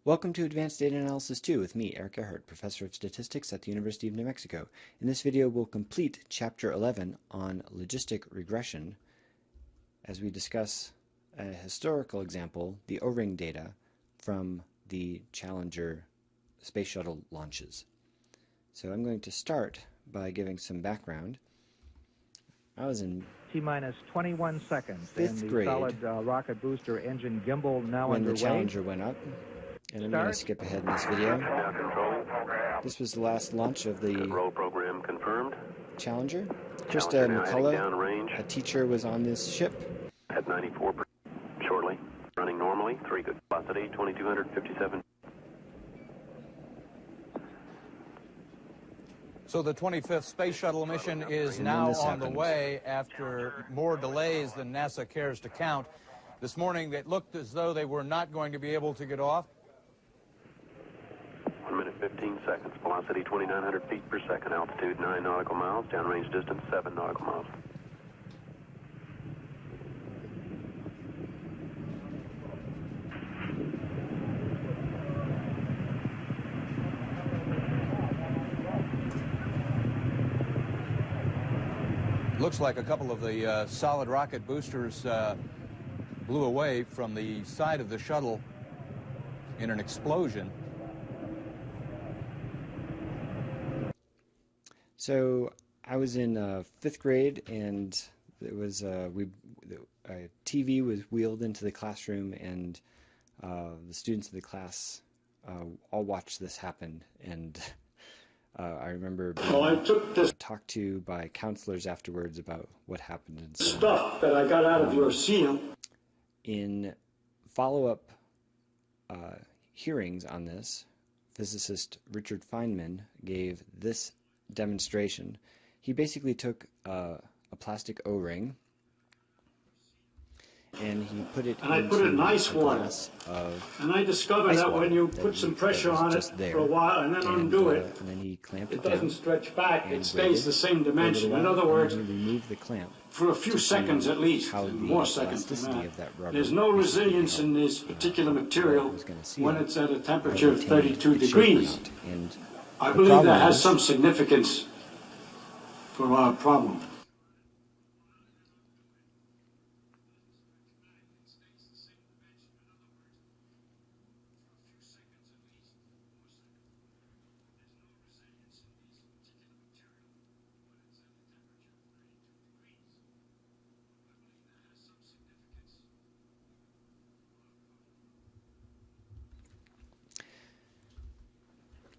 Welcome to Advanced Data Analysis 2 with me, Erik Erhardt, Professor of Statistics at the University of New Mexico. In this video, we'll complete Chapter 11 on Logistic Regression as we discuss a historical example, the O-ring data from the Challenger space shuttle launches. So I'm going to start by giving some background. I was in T-minus 21 seconds. fifth grade solid rocket booster engine gimbal now when underway. the Challenger went up. And I'm going to skip ahead in this video. This was the last launch of the program confirmed. Challenger. Krista McCullough, a teacher, was on this ship. At 94%, shortly. Running normally, 3 good velocity, 2257. So the 25th Space Shuttle mission is now on the way after more delays than NASA cares to count. This morning, it looked as though they were not going to be able to get off. 1 minute 15 seconds. Velocity 2,900 feet per second. Altitude 9 nautical miles. Downrange distance 7 nautical miles. Looks like a couple of the solid rocket boosters blew away from the side of the shuttle in an explosion. So I was in fifth grade, and it was a TV was wheeled into the classroom, and the students of the class all watched this happen. And I remember being talked to by counselors afterwards about what happened. And so stuff that I got out of your seal. In follow-up hearings on this, physicist Richard Feynman gave this demonstration. He basically took a plastic O-ring and he put it into a nice glass of and I discovered that when you put some pressure on it for a while and then undo it, and then he clamped it doesn't stretch back, it stays the same for a dimension. little In while, other words, and he removed the clamp for a few seconds at least, how the more seconds than elasticity that. of that rubber There's no basically resilience held, in this particular material was gonna seal when it's at a temperature of retained 32 its shape or degrees. not. And I the believe problem that has is- some significance for our problem.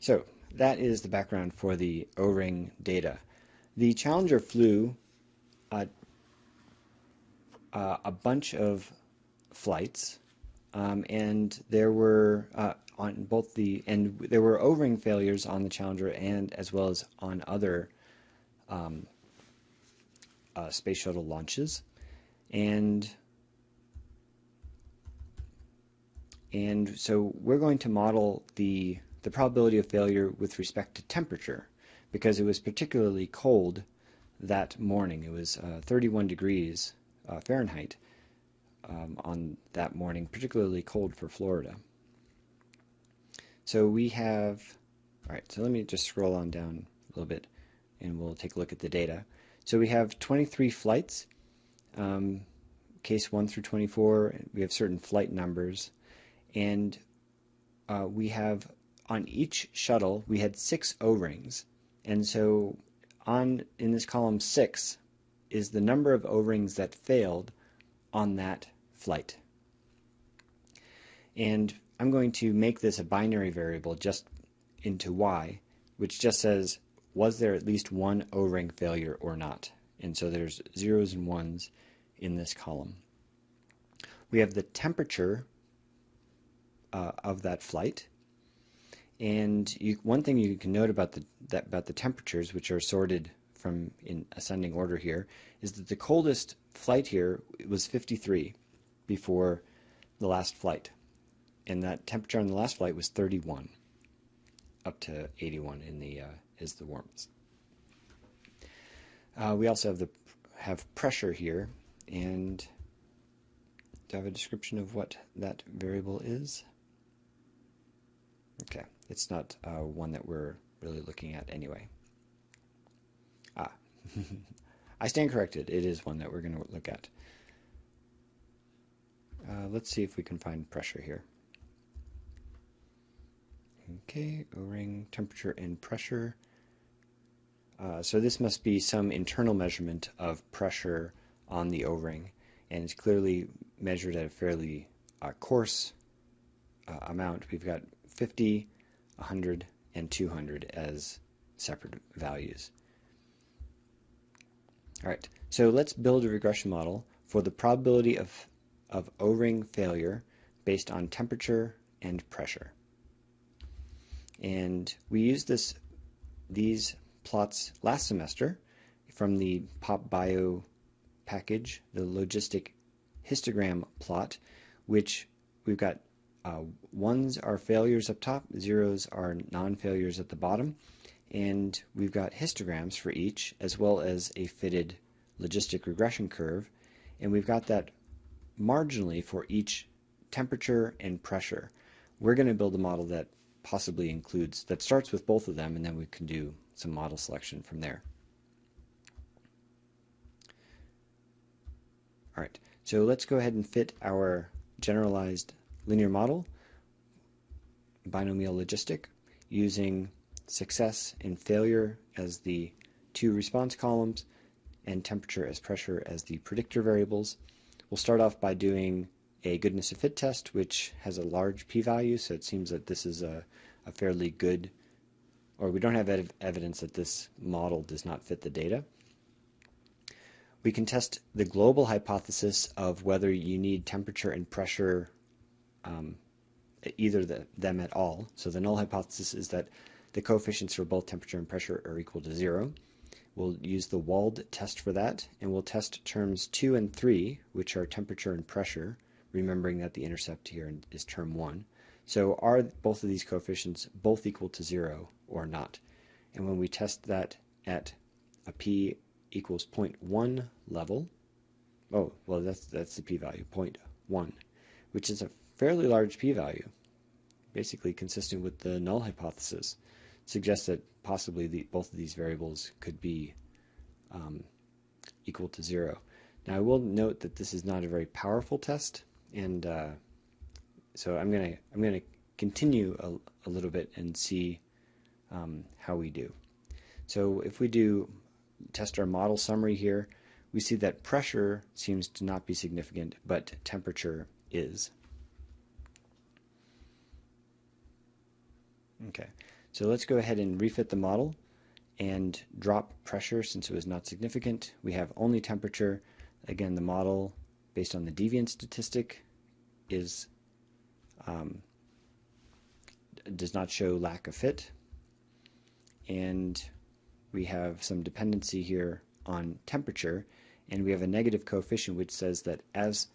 So that is the background for the O-ring data. The Challenger flew a bunch of flights, and there were on both there were O-ring failures on the Challenger and as well as on other space shuttle launches, and so we're going to model the probability of failure with respect to temperature, because it was particularly cold that morning. It was 31 degrees Fahrenheit on that morning, particularly cold for Florida. So we have, all right, so let me just scroll on down a little bit and we'll take a look at the data. So we have 23 flights, case 1 through 24. We have certain flight numbers, and we have on each shuttle, we had 6 O-rings, and so in this column 6 is the number of O-rings that failed on that flight. And I'm going to make this a binary variable just into y, which just says, was there at least one O-ring failure or not? And so there's zeros and ones in this column. We have the temperature of that flight. And one thing you can note about the temperatures, which are sorted from in ascending order here, is that the coldest flight here was 53 before the last flight, and that temperature on the last flight was 31, up to 81 in the is the warmest. We also have pressure here, and do I have a description of what that variable is? Okay, it's not one that we're really looking at anyway. I stand corrected. It is one that we're going to look at. Let's see if we can find pressure here. Okay, O-ring, temperature and pressure. So this must be some internal measurement of pressure on the O-ring, and it's clearly measured at a fairly coarse amount. We've got 50, 100, and 200 as separate values. All right, so let's build a regression model for the probability of O-ring failure based on temperature and pressure. And we used these plots last semester from the Pop Bio package, the logistic histogram plot, which we've got ones are failures up top, zeros are non-failures at the bottom, and we've got histograms for each, as well as a fitted logistic regression curve, and we've got that marginally for each temperature and pressure. We're going to build a model that possibly includes, that starts with both of them, and then we can do some model selection from there. All right, so let's go ahead and fit our generalized linear model, binomial logistic, using success and failure as the two response columns and temperature as pressure as the predictor variables. We'll start off by doing a Goodnessoffit test, which has a large p-value, so it seems that this is a fairly good, or we don't have evidence that this model does not fit the data. We can test the global hypothesis of whether you need temperature and pressure, either them at all. So the null hypothesis is that the coefficients for both temperature and pressure are equal to 0. We'll use the Wald test for that, and we'll test terms 2 and 3, which are temperature and pressure, remembering that the intercept here is term 1. So are both of these coefficients both equal to 0 or not? And when we test that at a p equals 0.1 level, oh, well, that's the p-value, 0.1, which is a fairly large p-value, basically consistent with the null hypothesis, suggests that possibly both of these variables could be equal to 0. Now, I will note that this is not a very powerful test, and so I'm gonna continue a little bit and see how we do. So if we do test our model summary here, we see that pressure seems to not be significant, but temperature is. Okay, so let's go ahead and refit the model and drop pressure since it was not significant. We have only temperature. Again, the model based on the deviance statistic is does not show lack of fit, and we have some dependency here on temperature, and we have a negative coefficient which says that as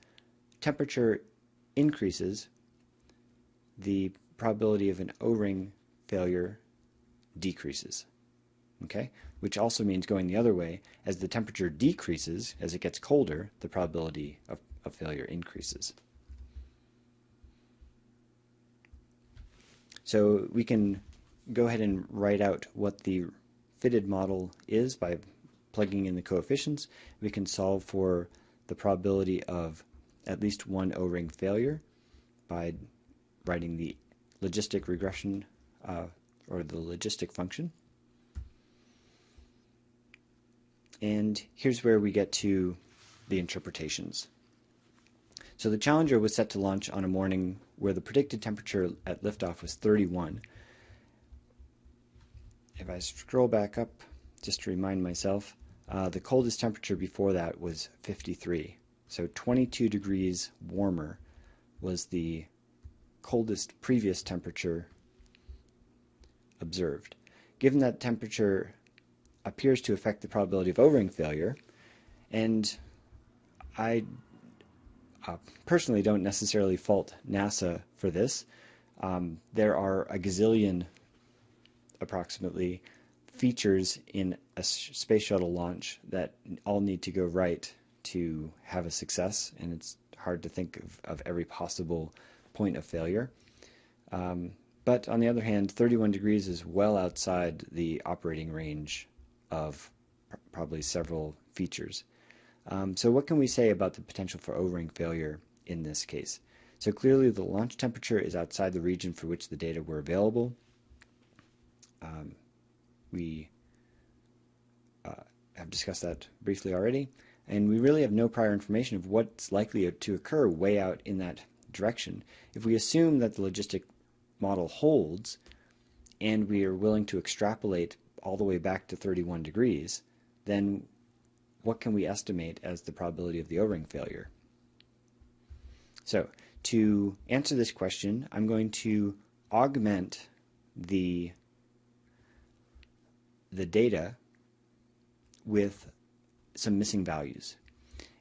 temperature increases, the probability of an O-ring failure decreases. Okay, which also means going the other way, as the temperature decreases, as it gets colder, the probability of failure increases. So we can go ahead and write out what the fitted model is by plugging in the coefficients. We can solve for the probability of at least one O-ring failure by writing the logistic regression or the logistic function. And here's where we get to the interpretations. So the Challenger was set to launch on a morning where the predicted temperature at liftoff was 31. If I scroll back up, just to remind myself, the coldest temperature before that was 53. So 22 degrees warmer was the coldest previous temperature observed. Given that temperature appears to affect the probability of O-ring failure, and I personally don't necessarily fault NASA for this. There are a gazillion, approximately, features in a space shuttle launch that all need to go right to have a success, and it's hard to think of every possible point of failure. But on the other hand, 31 degrees is well outside the operating range of probably several features. So what can we say about the potential for O-ring failure in this case? So clearly the launch temperature is outside the region for which the data were available. We have discussed that briefly already, and we really have no prior information of what's likely to occur way out in that direction. If we assume that the logistic model holds and we are willing to extrapolate all the way back to 31 degrees, then what can we estimate as the probability of the O-ring failure? So to answer this question, I'm going to augment the data with some missing values.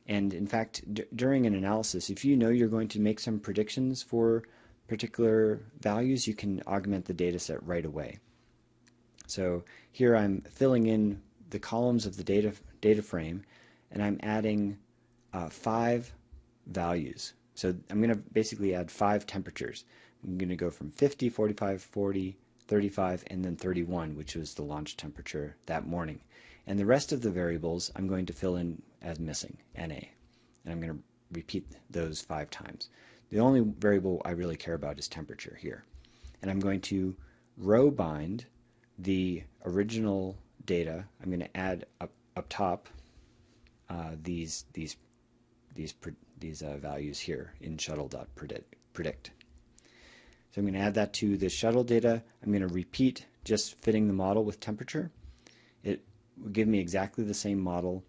And in fact, during an analysis, if you know you're going to make some predictions for particular values, you can augment the data set right away. So here I'm filling in the columns of the data frame, and I'm adding 5 values. So I'm going to basically add 5 temperatures. I'm going to go from 50, 45, 40, 35, and then 31, which was the launch temperature that morning. And the rest of the variables I'm going to fill in as missing, NA. And I'm going to repeat those 5 times. The only variable I really care about is temperature here. And I'm going to row bind the original data. I'm going to add up top these values here in shuttle.predict. So I'm going to add that to the shuttle data. I'm going to repeat just fitting the model with temperature. It will give me exactly the same model,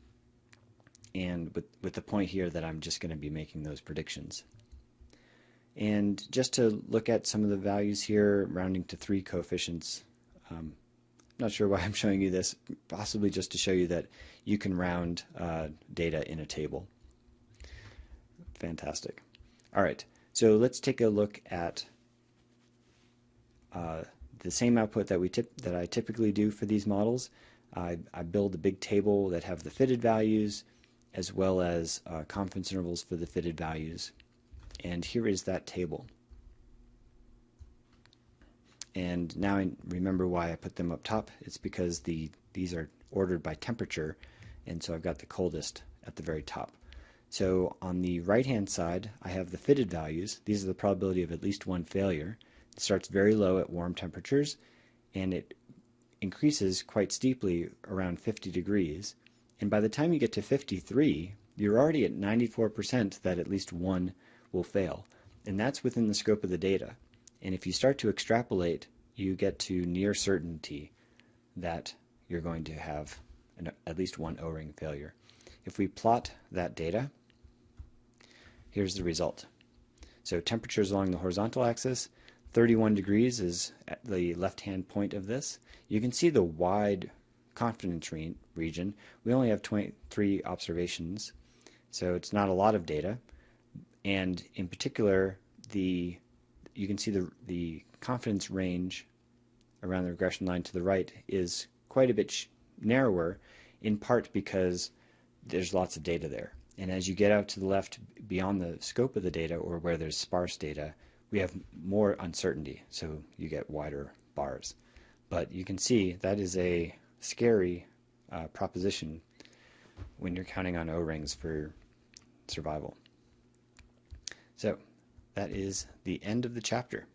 and with the point here that I'm just going to be making those predictions. And just to look at some of the values here, rounding to 3 coefficients. I'm not sure why I'm showing you this, possibly just to show you that you can round data in a table. Fantastic. All right, so let's take a look at the same output that I typically do for these models. I build a big table that have the fitted values as well as confidence intervals for the fitted values. And here is that table. And now I remember why I put them up top. It's because these are ordered by temperature, and so I've got the coldest at the very top. So on the right-hand side, I have the fitted values. These are the probability of at least one failure. It starts very low at warm temperatures, and it increases quite steeply around 50 degrees. And by the time you get to 53, you're already at 94% that at least one will fail. And that's within the scope of the data. And if you start to extrapolate, you get to near certainty that you're going to have at least one O-ring failure. If we plot that data, here's the result. So temperatures along the horizontal axis, 31 degrees is at the left-hand point of this. You can see the wide confidence region. We only have 23 observations, so it's not a lot of data. And in particular, you can see the confidence range around the regression line to the right is quite a bit narrower, in part because there's lots of data there. And as you get out to the left beyond the scope of the data, or where there's sparse data, we have more uncertainty, so you get wider bars. But you can see that is a scary proposition when you're counting on O-rings for survival. So that is the end of the chapter.